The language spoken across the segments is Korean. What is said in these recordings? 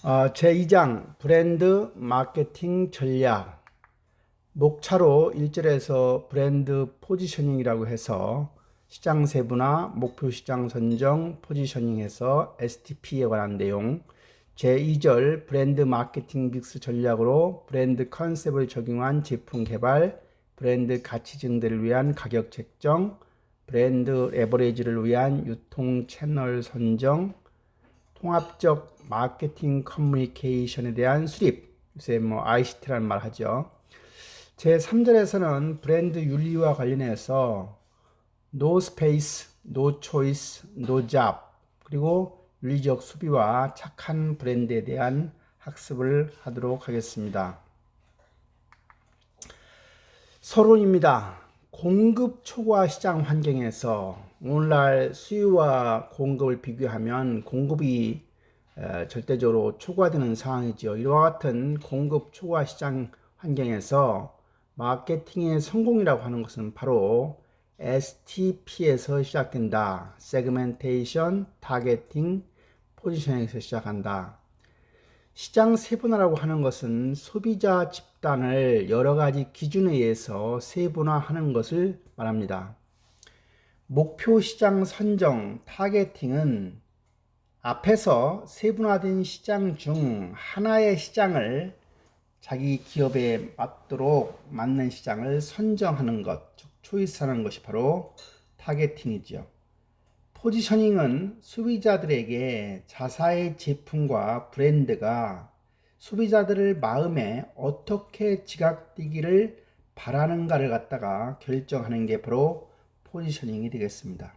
제2장 브랜드 마케팅 전략. 목차로 1절에서 브랜드 포지셔닝이라고 해서 시장 세분화, 목표 시장 선정, 포지셔닝에서 STP에 관한 내용. 제2절 브랜드 마케팅 믹스 전략으로 브랜드 컨셉을 적용한 제품 개발, 브랜드 가치 증대를 위한 가격 책정, 브랜드 레버리지를 위한 유통 채널 선정, 통합적 마케팅 커뮤니케이션에 대한 수립, 요새 ICT라는 말 하죠. 제3절에서는 브랜드 윤리와 관련해서 No Space, No Choice, No Job, 그리고 윤리적 수비와 착한 브랜드에 대한 학습을 하도록 하겠습니다. 서론입니다. 공급 초과 시장 환경에서 오늘날 수요와 공급을 비교하면 공급이 절대적으로 초과되는 상황이죠. 이와 같은 공급 초과 시장 환경에서 마케팅의 성공이라고 하는 것은 바로 STP에서 시작된다. 세그멘테이션, 타겟팅, 포지셔닝에서 시작한다. 시장 세분화라고 하는 것은 소비자 집단을 여러 가지 기준에 의해서 세분화하는 것을 말합니다. 목표 시장 선정, 타겟팅은 앞에서 세분화된 시장 중 하나의 시장을 자기 기업에 맞도록 맞는 시장을 선정하는 것, 즉 초이스하는 것이 바로 타겟팅이죠. 포지셔닝은 소비자들에게 자사의 제품과 브랜드가 소비자들을 마음에 어떻게 지각되기를 바라는가를 갖다가 결정하는 게 바로 포지셔닝이 되겠습니다.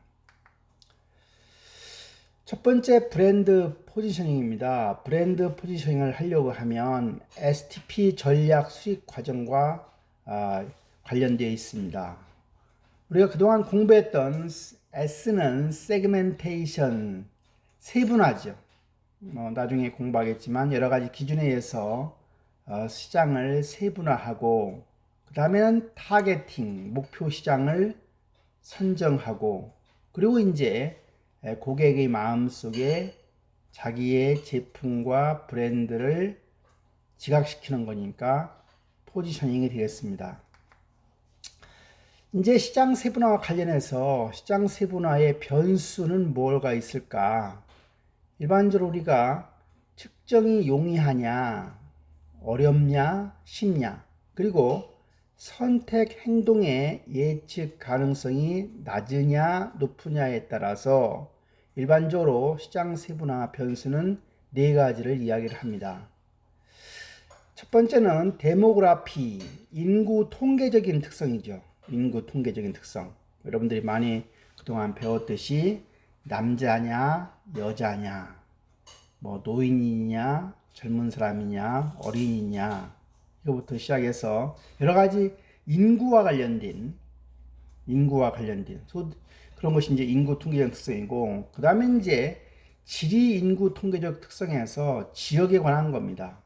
첫 번째 브랜드 포지셔닝입니다. 브랜드 포지셔닝을 하려고 하면 STP 전략 수립 과정과 관련되어 있습니다. 우리가 그동안 공부했던 S는 세그멘테이션, 세분화죠. 나중에 공부하겠지만 여러 가지 기준에 의해서 시장을 세분화하고, 그 다음에는 타겟팅, 목표 시장을 선정하고, 그리고 이제 고객의 마음속에 자기의 제품과 브랜드를 지각시키는 거니까 포지셔닝이 되겠습니다. 이제 시장 세분화와 관련해서 시장 세분화의 변수는 뭐가 있을까? 일반적으로 우리가 측정이 용이하냐, 어렵냐, 쉽냐, 그리고 선택 행동의 예측 가능성이 낮으냐, 높으냐에 따라서 일반적으로 시장 세분화 변수는 네 가지를 이야기를 합니다. 첫 번째는 데모그래피, 인구 통계적인 특성이죠. 인구 통계적인 특성. 여러분들이 많이 그동안 배웠듯이 남자냐, 여자냐, 노인이냐, 젊은 사람이냐, 어린이냐, 이거부터 시작해서 여러 가지 인구와 관련된 그런 것이 이제 인구 통계적 특성이고, 그 다음에 이제 지리 인구 통계적 특성에서 지역에 관한 겁니다.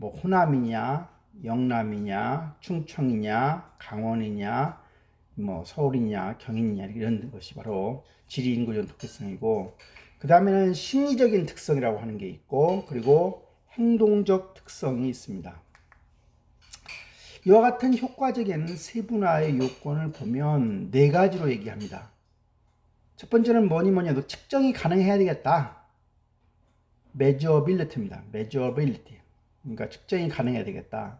호남이냐, 영남이냐, 충청이냐, 강원이냐, 서울이냐, 경인이냐, 이런 것이 바로 지리 인구적 특성이고, 그 다음에는 심리적인 특성이라고 하는 게 있고, 그리고 행동적 특성이 있습니다. 이와 같은 효과적인 세분화의 요건을 보면 네 가지로 얘기합니다. 첫 번째는 뭐니 해도 측정이 가능해야 되겠다. measurability입니다. measurability. 그러니까 측정이 가능해야 되겠다.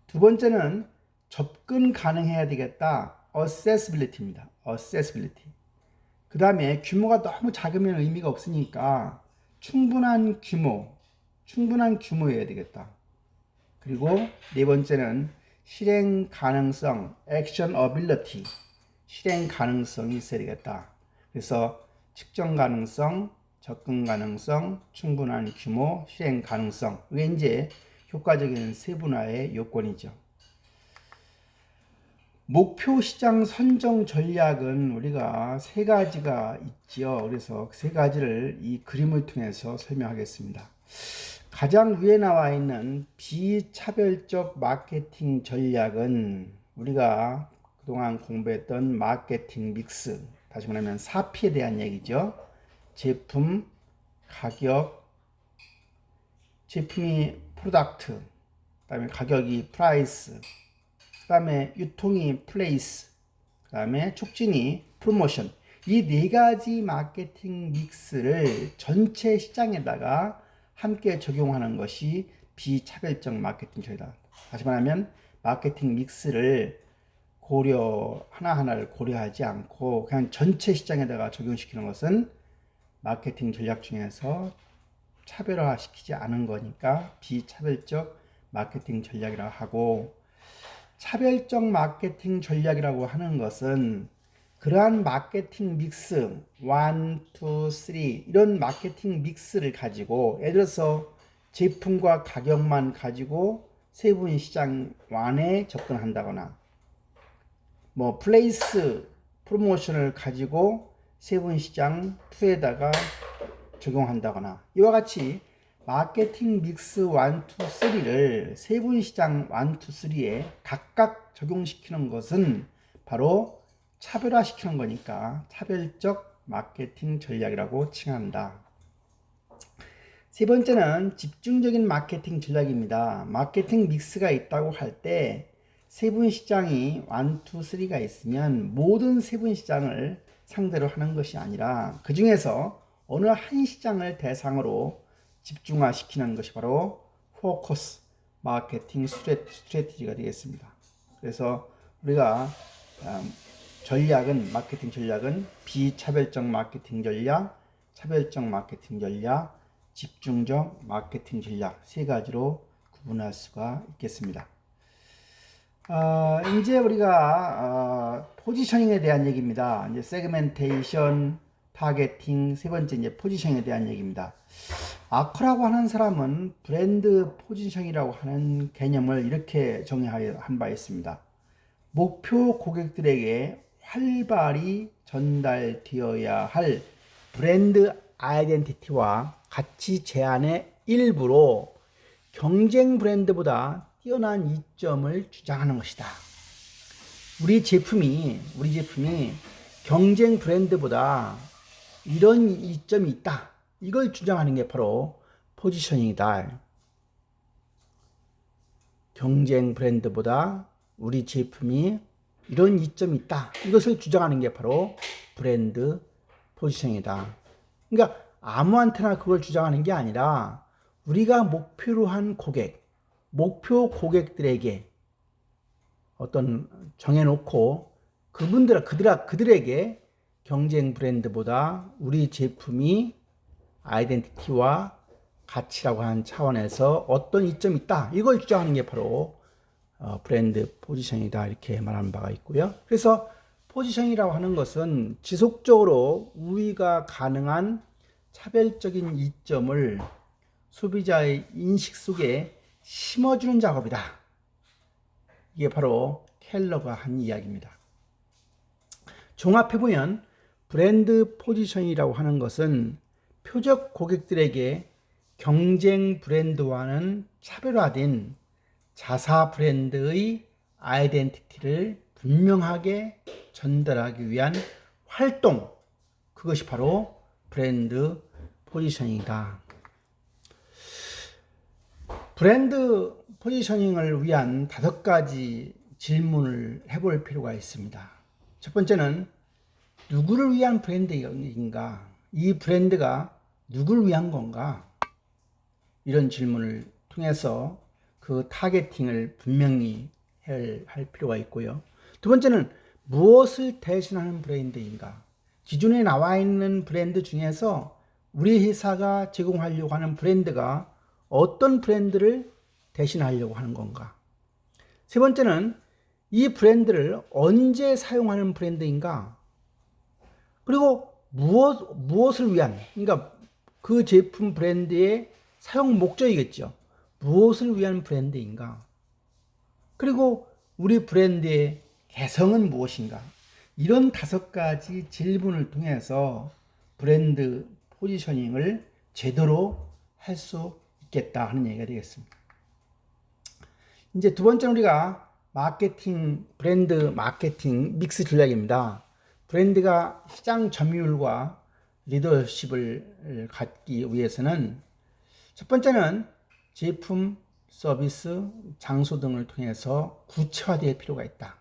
두 번째는 접근 가능해야 되겠다. accessibility입니다. accessibility. 그 다음에 규모가 너무 작으면 의미가 없으니까 충분한 규모여야 되겠다. 그리고 네 번째는 실행 가능성, actionability, 실행 가능성이 있어야 되겠다. 그래서 측정 가능성, 접근 가능성, 충분한 규모, 실행 가능성. 이게 이제 효과적인 세분화의 요건이죠. 목표 시장 선정 전략은 우리가 세 가지가 있지요. 그래서 세 가지를 이 그림을 통해서 설명하겠습니다. 가장 위에 나와 있는 비차별적 마케팅 전략은 우리가 그동안 공부했던 마케팅 믹스, 다시 말하면 4P에 대한 얘기죠. 제품, 가격, 제품이 프로덕트, 그다음에 가격이 프라이스, 그다음에 유통이 플레이스, 그다음에 촉진이 프로모션. 이 네 가지 마케팅 믹스를 전체 시장에다가 함께 적용하는 것이 비차별적 마케팅 전략이다. 다시 말하면 마케팅 믹스를 하나하나를 고려하지 않고 그냥 전체 시장에다가 적용시키는 것은 마케팅 전략 중에서 차별화시키지 않은 거니까 비차별적 마케팅 전략이라고 하고, 차별적 마케팅 전략이라고 하는 것은 그러한 마케팅 믹스 1, 2, 3 이런 마케팅 믹스를 가지고, 예를 들어서 제품과 가격만 가지고 세분 시장 1에 접근한다거나, 뭐 플레이스 프로모션을 가지고 세분 시장 2에다가 적용한다거나, 이와 같이 마케팅 믹스 1, 2, 3를 세분 시장 1, 2, 3에 각각 적용시키는 것은 바로 차별화시키는 거니까 차별적 마케팅 전략이라고 칭한다. 세 번째는 집중적인 마케팅 전략입니다. 마케팅 믹스가 있다고 할 때 세분 시장이 1, 2, 3가 있으면 모든 세분 시장을 상대로 하는 것이 아니라 그 중에서 어느 한 시장을 대상으로 집중화시키는 것이 바로 포커스 마케팅 스트래티지가 되겠습니다. 그래서 우리가 마케팅 전략은 비차별적 마케팅 전략, 차별적 마케팅 전략, 집중적 마케팅 전략 세 가지로 구분할 수가 있겠습니다. 이제 우리가 포지셔닝에 대한 얘기입니다. 이제 세그멘테이션, 타겟팅, 세 번째 이제 포지셔닝에 대한 얘기입니다. 아커라고 하는 사람은 브랜드 포지셔닝이라고 하는 개념을 이렇게 정의한 바 있습니다. 목표 고객들에게 활발히 전달되어야 할 브랜드 아이덴티티와 가치 제안의 일부로 경쟁 브랜드보다 뛰어난 이점을 주장하는 것이다. 우리 제품이 경쟁 브랜드보다 이런 이점이 있다. 이걸 주장하는 게 바로 포지셔닝이다. 경쟁 브랜드보다 우리 제품이 이런 이점이 있다. 이것을 주장하는 게 바로 브랜드 포지셔닝이다. 그러니까 아무한테나 그걸 주장하는 게 아니라 우리가 목표로 한 목표 고객들에게 어떤 정해놓고 그들에게 경쟁 브랜드보다 우리 제품이 아이덴티티와 가치라고 하는 차원에서 어떤 이점이 있다. 이걸 주장하는 게 바로 브랜드 포지셔닝이다. 이렇게 말하는 바가 있고요. 그래서 포지셔닝이라고 하는 것은 지속적으로 우위가 가능한 차별적인 이점을 소비자의 인식 속에 심어주는 작업이다. 이게 바로 켈러가 한 이야기입니다. 종합해보면 브랜드 포지션이라고 하는 것은 표적 고객들에게 경쟁 브랜드와는 차별화된 자사 브랜드의 아이덴티티를 분명하게 전달하기 위한 활동, 그것이 바로 브랜드 포지셔닝이다. 브랜드 포지셔닝을 위한 5가지 질문을 해볼 필요가 있습니다. 첫 번째는 누구를 위한 브랜드인가? 이 브랜드가 누구를 위한 건가? 이런 질문을 통해서 그 타겟팅을 분명히 할 필요가 있고요. 두 번째는 무엇을 대신하는 브랜드인가? 기존에 나와 있는 브랜드 중에서 우리 회사가 제공하려고 하는 브랜드가 어떤 브랜드를 대신하려고 하는 건가? 세 번째는 이 브랜드를 언제 사용하는 브랜드인가? 그리고 무엇을 위한, 그러니까 그 제품 브랜드의 사용 목적이겠죠. 무엇을 위한 브랜드인가? 그리고 우리 브랜드의 개성은 무엇인가? 이런 5가지 질문을 통해서 브랜드 포지셔닝을 제대로 할 수 있겠다 하는 얘기가 되겠습니다. 이제 두 번째는 우리가 브랜드 마케팅 믹스 전략입니다. 브랜드가 시장 점유율과 리더십을 갖기 위해서는 첫 번째는 제품, 서비스, 장소 등을 통해서 구체화될 필요가 있다.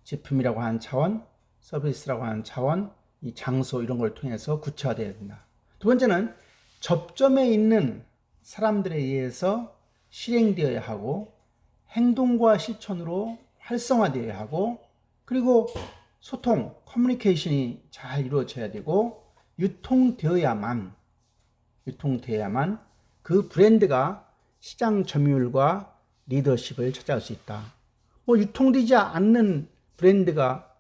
제품이라고 하는 차원, 서비스라고 하는 차원, 이 장소 이런 걸 통해서 구체화되어야 된다. 두 번째는 접점에 있는 사람들에 의해서 실행되어야 하고 행동과 실천으로 활성화되어야 하고 그리고 소통, 커뮤니케이션이 잘 이루어져야 되고 유통되어야만 그 브랜드가 시장 점유율과 리더십을 차지할 수 있다. 유통되지 않는 브랜드가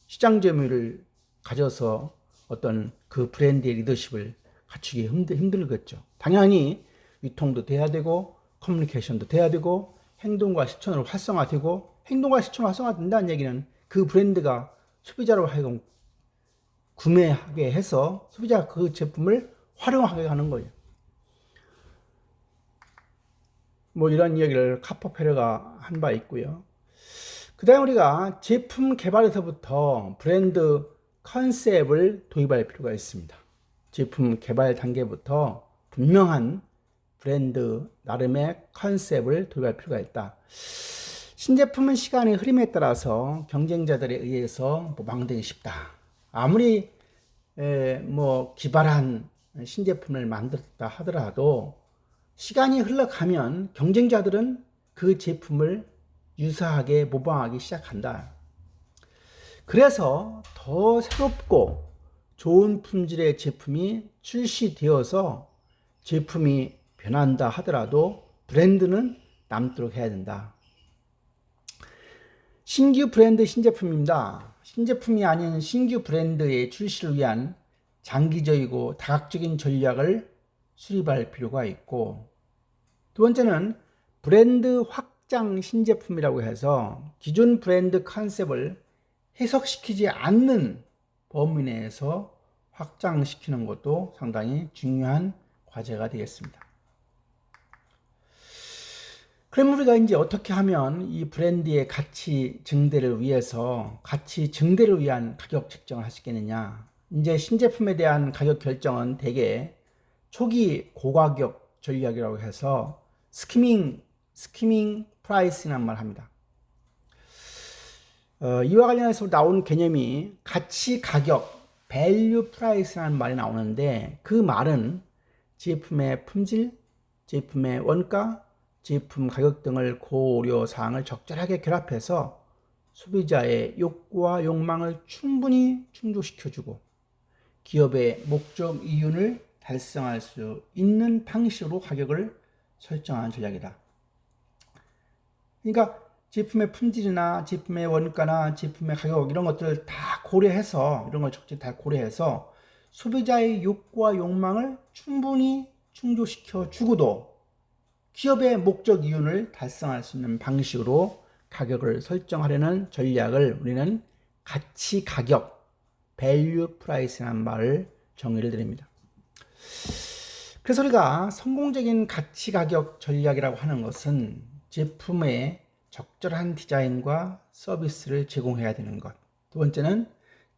시장 점유율을 가져서 어떤 그 브랜드의 리더십을 갖추기 힘들겠죠. 당연히 유통도 돼야 되고 커뮤니케이션도 돼야 되고 행동과 실천으로 활성화되고 행동과 실천으로 활성화된다는 얘기는 그 브랜드가 소비자로 하여금 구매하게 해서 소비자가 그 제품을 활용하게 하는 거예요. 이런 이야기를 카퍼페르가 한 바 있고요. 그 다음에 우리가 제품 개발에서부터 브랜드 컨셉을 도입할 필요가 있습니다. 제품 개발 단계부터 분명한 브랜드 나름의 컨셉을 도입할 필요가 있다. 신제품은 시간의 흐름에 따라서 경쟁자들에 의해서 모방되기 쉽다. 아무리 기발한 신제품을 만들었다 하더라도 시간이 흘러가면 경쟁자들은 그 제품을 유사하게 모방하기 시작한다. 그래서 더 새롭고 좋은 품질의 제품이 출시되어서 제품이 변한다 하더라도 브랜드는 남도록 해야 된다. 신규 브랜드 신제품입니다. 신제품이 아닌 신규 브랜드의 출시를 위한 장기적이고 다각적인 전략을 수립할 필요가 있고, 두 번째는 브랜드 확장 신제품이라고 해서 기존 브랜드 컨셉을 해석시키지 않는 범위 내에서 확장시키는 것도 상당히 중요한 과제가 되겠습니다. 그럼 우리가 이제 어떻게 하면 이 브랜드의 가치 증대를 위한 가격 책정을 할 수 있겠느냐? 이제 신제품에 대한 가격 결정은 대개 초기 고가격 전략이라고 해서 스키밍 프라이스라는 말을 합니다. 이와 관련해서 나온 개념이 가치 가격, 밸류 프라이스라는 말이 나오는데 그 말은 제품의 품질, 제품의 원가, 제품 가격 등을 고려 사항을 적절하게 결합해서 소비자의 욕구와 욕망을 충분히 충족시켜주고 기업의 목적 이윤을 달성할 수 있는 방식으로 가격을 설정하는 전략이다. 그러니까 제품의 품질이나 제품의 원가나 제품의 가격 이런 것들을 다 고려해서 이런 걸 적절히 다 고려해서 소비자의 욕구와 욕망을 충분히 충족시켜 주고도 기업의 목적 이윤을 달성할 수 있는 방식으로 가격을 설정하려는 전략을 우리는 가치 가격, value price라는 말을 정의를 드립니다. 그래서 우리가 성공적인 가치 가격 전략이라고 하는 것은 제품의 적절한 디자인과 서비스를 제공해야 되는 것. 두 번째는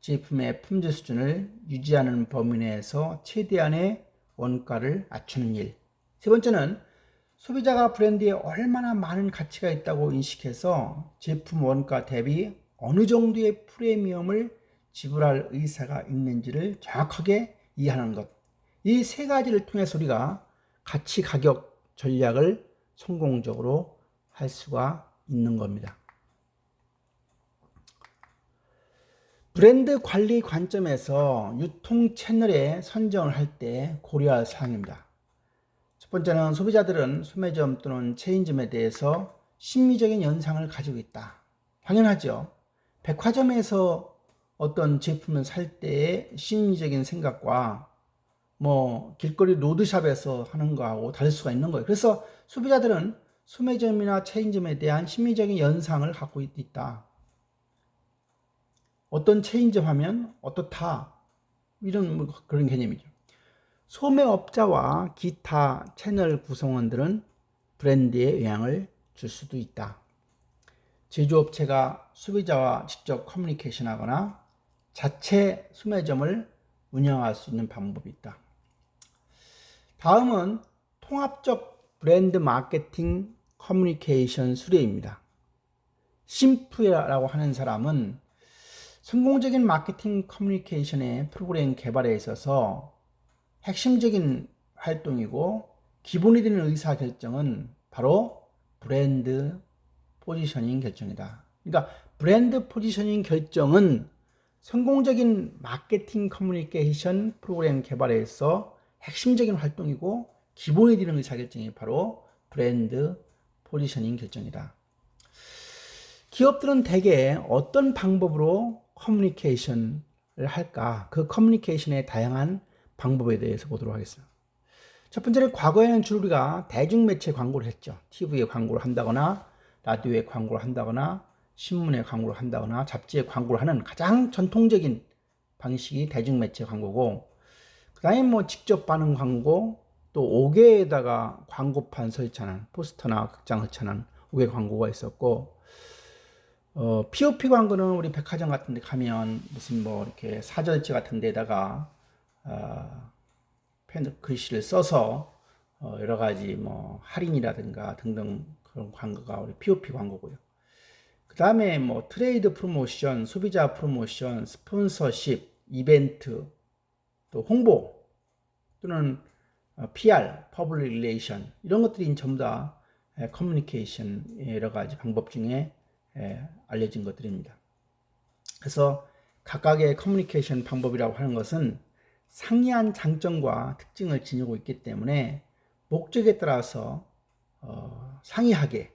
제품의 품질 수준을 유지하는 범위 내에서 최대한의 원가를 낮추는 일. 세 번째는 소비자가 브랜드에 얼마나 많은 가치가 있다고 인식해서 제품 원가 대비 어느 정도의 프리미엄을 지불할 의사가 있는지를 정확하게 이해하는 것. 이 세 가지를 통해서 우리가 가치 가격 전략을 성공적으로 할 수가 있는 겁니다. 브랜드 관리 관점에서 유통 채널의 선정을 할 때 고려할 사항입니다. 첫 번째는 소비자들은 소매점 또는 체인점에 대해서 심미적인 연상을 가지고 있다. 당연하죠. 백화점에서 어떤 제품을 살 때의 심리적인 생각과 길거리 로드샵에서 하는 거하고 다를 수가 있는 거예요. 그래서 소비자들은 소매점이나 체인점에 대한 심리적인 연상을 갖고 있다. 어떤 체인점 하면 어떻다. 이런 그런 개념이죠. 소매업자와 기타 채널 구성원들은 브랜드에 영향을 줄 수도 있다. 제조업체가 소비자와 직접 커뮤니케이션 하거나 자체 소매점을 운영할 수 있는 방법이 있다. 다음은 통합적 브랜드 마케팅 커뮤니케이션 수레입니다. 심프라고 하는 사람은 성공적인 마케팅 커뮤니케이션의 프로그램 개발에 있어서 핵심적인 활동이고 기본이 되는 의사결정은 바로 브랜드 포지셔닝 결정이다. 그러니까 브랜드 포지셔닝 결정은 성공적인 마케팅 커뮤니케이션 프로그램 개발에서 핵심적인 활동이고 기본이 되는 의사결정이 바로 브랜드 포지셔닝 결정이다. 기업들은 대개 어떤 방법으로 커뮤니케이션을 할까? 그 커뮤니케이션의 다양한 방법에 대해서 보도록 하겠습니다. 첫 번째는 과거에는 주로 우리가 대중매체 광고를 했죠. TV에 광고를 한다거나 라디오에 광고를 한다거나 신문에 광고를 한다거나 잡지에 광고를 하는 가장 전통적인 방식이 대중매체 광고고, 그 다음에 뭐 직접 반응 광고, 또 옥외에다가 광고판 설치하는 포스터나 극장 설치하는 옥외 광고가 있었고, POP 광고는 우리 백화점 같은 데 가면 무슨 뭐 이렇게 사절지 같은 데다가 글씨를 써서 여러 가지 뭐 할인이라든가 등등 그런 광고가 우리 POP 광고고요. 그 다음에 뭐 트레이드 프로모션, 소비자 프로모션, 스폰서십, 이벤트, 또 홍보 또는 PR, 퍼블릭 릴레이션 이런 것들이 전부 다 커뮤니케이션 여러 가지 방법 중에 알려진 것들입니다. 그래서 각각의 커뮤니케이션 방법이라고 하는 것은 상이한 장점과 특징을 지니고 있기 때문에 목적에 따라서 상이하게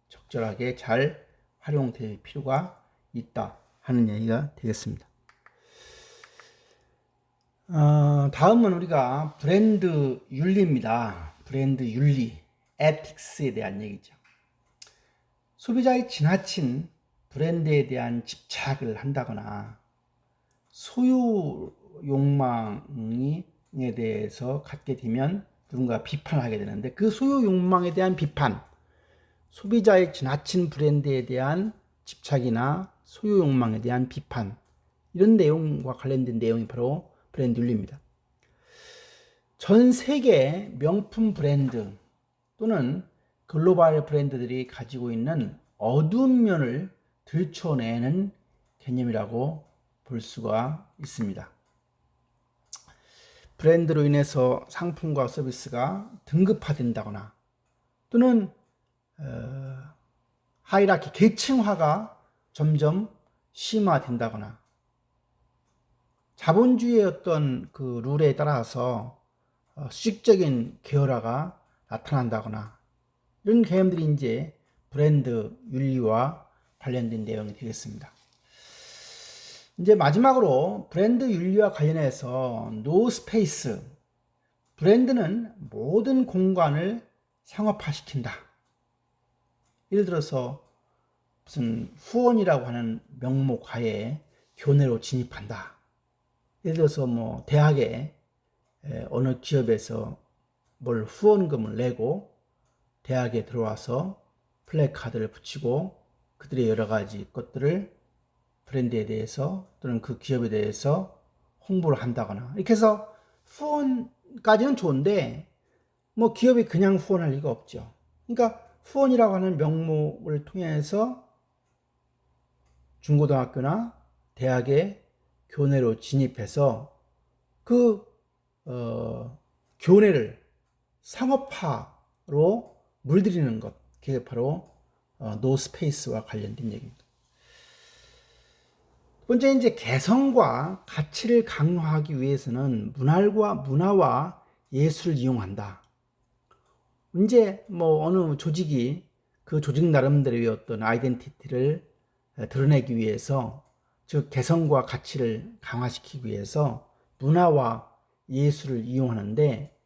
적절하게 잘 활용될 필요가 있다 하는 얘기가 되겠습니다. 다음은 우리가 브랜드 윤리입니다. 브랜드 윤리, 에틱스에 대한 얘기죠. 소비자의 지나친 브랜드에 대한 집착을 한다거나 소유 욕망에 대해서 갖게 되면 누군가 비판을 하게 되는데, 그 소유 욕망에 대한 비판, 소비자의 지나친 브랜드에 대한 집착이나 소유 욕망에 대한 비판, 이런 내용과 관련된 내용이 바로 브랜드 윤리입니다. 전 세계 명품 브랜드 또는 글로벌 브랜드들이 가지고 있는 어두운 면을 들춰내는 개념이라고 볼 수가 있습니다. 브랜드로 인해서 상품과 서비스가 등급화된다거나 또는 하이라키 계층화가 점점 심화된다거나 자본주의의 어떤 그 룰에 따라서 수직적인 계열화가 나타난다거나 이런 개념들이 이제 브랜드 윤리와 관련된 내용이 되겠습니다. 이제 마지막으로 브랜드 윤리와 관련해서 노 스페이스, 브랜드는 모든 공간을 상업화시킨다. 예를 들어서 무슨 후원이라고 하는 명목 하에 교내로 진입한다. 예를 들어서 뭐 대학에 어느 기업에서 뭘 후원금을 내고 대학에 들어와서 플래카드를 붙이고 그들의 여러 가지 것들을 브랜드에 대해서 또는 그 기업에 대해서 홍보를 한다거나 이렇게 해서 후원까지는 좋은데 뭐 기업이 그냥 후원할 리가 없죠. 그러니까 후원이라고 하는 명목을 통해서 중고등학교나 대학에 교내로 진입해서 그 교내를 상업화로 물들이는 것, 그게 바로 노스페이스와 관련된 얘기입니다. 번째, 이제 개성과 가치를 강화하기 위해서는 문화와 예술을 이용한다. 이제 뭐 어느 조직이 그 조직 나름대로의 어떤 아이덴티티를 드러내기 위해서, 즉 개성과 가치를 강화시키기 위해서 문화와 예술을 이용하는데,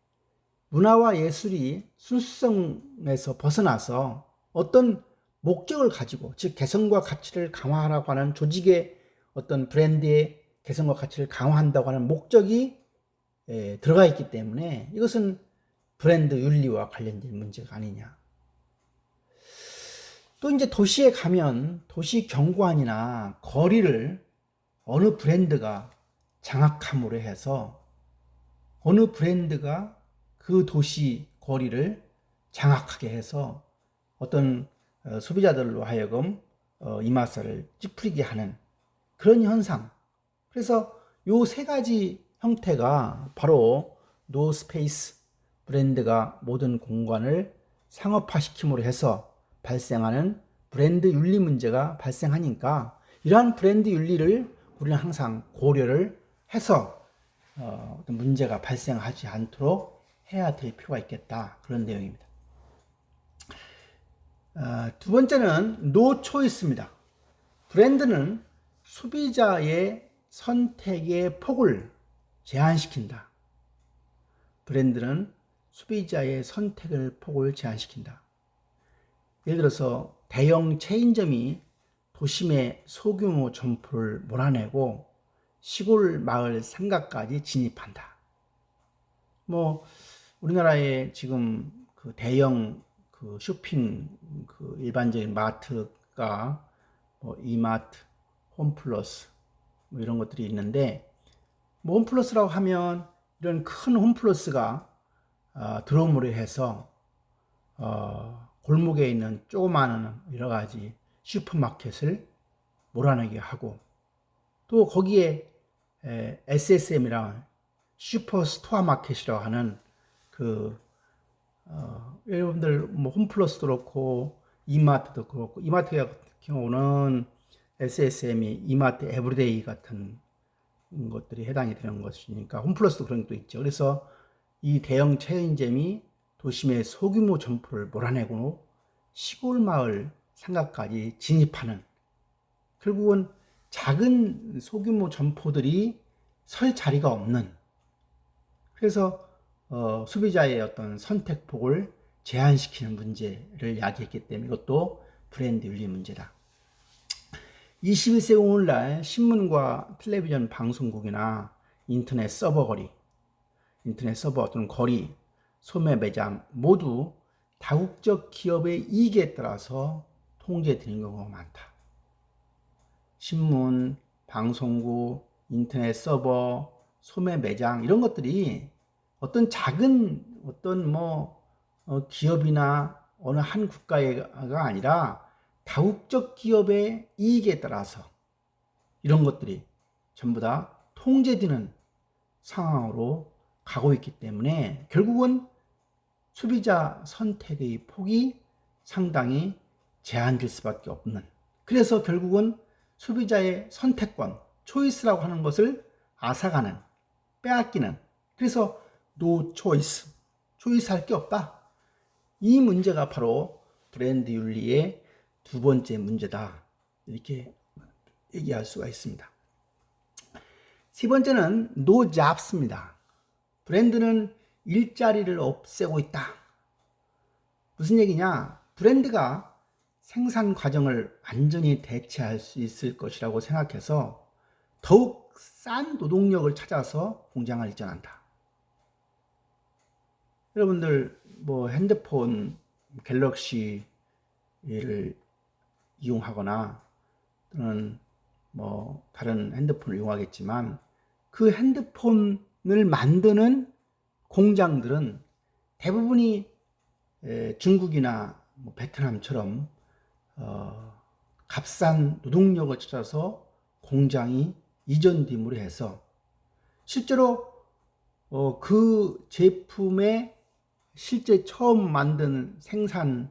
문화와 예술이 순수성에서 벗어나서 어떤 목적을 가지고, 즉 개성과 가치를 강화하라고 하는 조직의 어떤 브랜드의 개성과 가치를 강화한다고 하는 목적이 들어가 있기 때문에 이것은 브랜드 윤리와 관련된 문제가 아니냐. 또 이제 도시에 가면 도시 경관이나 거리를 어느 브랜드가 장악함으로 해서 어느 브랜드가 그 도시 거리를 장악하게 해서 어떤 소비자들로 하여금 이마살을 찌푸리게 하는 그런 현상. 그래서 요 세 가지 형태가 바로 노스페이스 브랜드가 모든 공간을 상업화시킴으로 해서 발생하는 브랜드 윤리 문제가 발생하니까 이러한 브랜드 윤리를 우리는 항상 고려를 해서 어떤 문제가 발생하지 않도록 해야 될 필요가 있겠다. 그런 내용입니다. 두 번째는 노 초이스입니다. 브랜드는 소비자의 선택의 폭을 제한시킨다. 브랜드는 소비자의 선택의 폭을 제한시킨다. 예를 들어서 대형 체인점이 도심의 소규모 점포를 몰아내고 시골 마을 상가까지 진입한다. 우리나라에 지금 그 대형 그 쇼핑 그 일반적인 마트가 이마트, 홈플러스 이런 것들이 있는데 홈플러스라고 하면 이런 큰 홈플러스가 들어옴으로 해서 골목에 있는 조그마한 여러 가지 슈퍼마켓을 몰아내게 하고 또 거기에 SSM이라는 슈퍼스토어 마켓이라고 하는 여러분들 홈플러스도 그렇고 이마트도 그렇고 이마트 같은 경우는 SSM이 이마트 에브리데이 같은 것들이 해당이 되는 것이니까 홈플러스도 그런 것도 있죠. 그래서 이 대형 체인점이 도심의 소규모 점포를 몰아내고 시골 마을 상가까지 진입하는 결국은 작은 소규모 점포들이 설 자리가 없는 그래서 소비자의 어떤 선택폭을 제한시키는 문제를 야기했기 때문에 이것도 브랜드 윤리 문제다. 21세기 오늘날 신문과 텔레비전 방송국이나 인터넷 서버 또는 거리, 소매 매장 모두 다국적 기업의 이익에 따라서 통제되는 경우가 많다. 신문, 방송국, 인터넷 서버, 소매 매장 이런 것들이 어떤 작은 기업이나 어느 한 국가가 아니라 다국적 기업의 이익에 따라서 이런 것들이 전부 다 통제되는 상황으로 가고 있기 때문에 결국은 소비자 선택의 폭이 상당히 제한될 수밖에 없는 그래서 결국은 소비자의 선택권, 초이스라고 하는 것을 앗아가는, 빼앗기는 그래서 노 초이스, 초이스할 게 없다. 이 문제가 바로 브랜드 윤리의 두 번째 문제다. 이렇게 얘기할 수가 있습니다. 세 번째는 노 잡스입니다. 브랜드는 일자리를 없애고 있다. 무슨 얘기냐? 브랜드가 생산 과정을 완전히 대체할 수 있을 것이라고 생각해서 더욱 싼 노동력을 찾아서 공장을 이전한다. 여러분들 핸드폰 갤럭시를 이용하거나 또는 다른 핸드폰을 이용하겠지만 그 핸드폰을 만드는 공장들은 대부분이 중국이나 베트남처럼 값싼 노동력을 찾아서 공장이 이전됨으로 해서 실제로 그 제품의 실제 처음 만든 생산을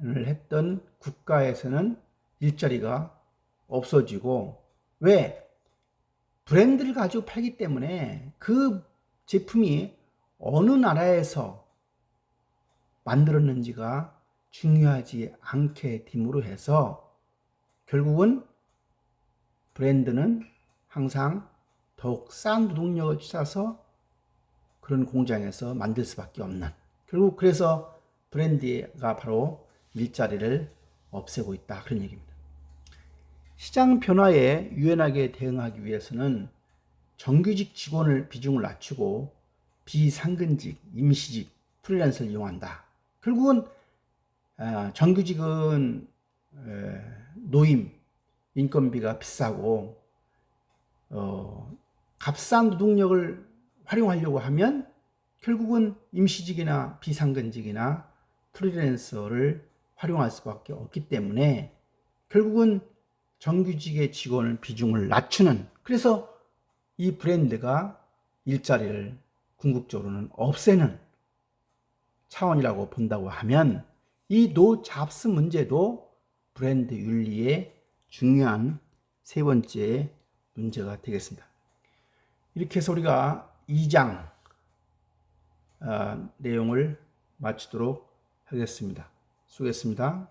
했던 국가에서는 일자리가 없어지고 왜? 브랜드를 가지고 팔기 때문에 그 제품이 어느 나라에서 만들었는지가 중요하지 않게 됨으로 해서 결국은 브랜드는 항상 더욱 싼 노동력을 찾아서 그런 공장에서 만들 수밖에 없는 결국 그래서 브랜드가 바로 일자리를 없애고 있다 그런 얘기입니다. 시장 변화에 유연하게 대응하기 위해서는 정규직 직원을 비중을 낮추고 비상근직, 임시직, 프리랜서를 이용한다. 결국은 정규직은 노임, 인건비가 비싸고 값싼 노동력을 활용하려고 하면 결국은 임시직이나 비상근직이나 프리랜서를 활용할 수밖에 없기 때문에 결국은 정규직의 직원을 비중을 낮추는, 그래서 이 브랜드가 일자리를 궁극적으로는 없애는 차원이라고 본다고 하면 이 노 잡스 문제도 브랜드 윤리의 중요한 세 번째 문제가 되겠습니다. 이렇게 해서 우리가 2장 내용을 마치도록 하겠습니다. 수고했습니다.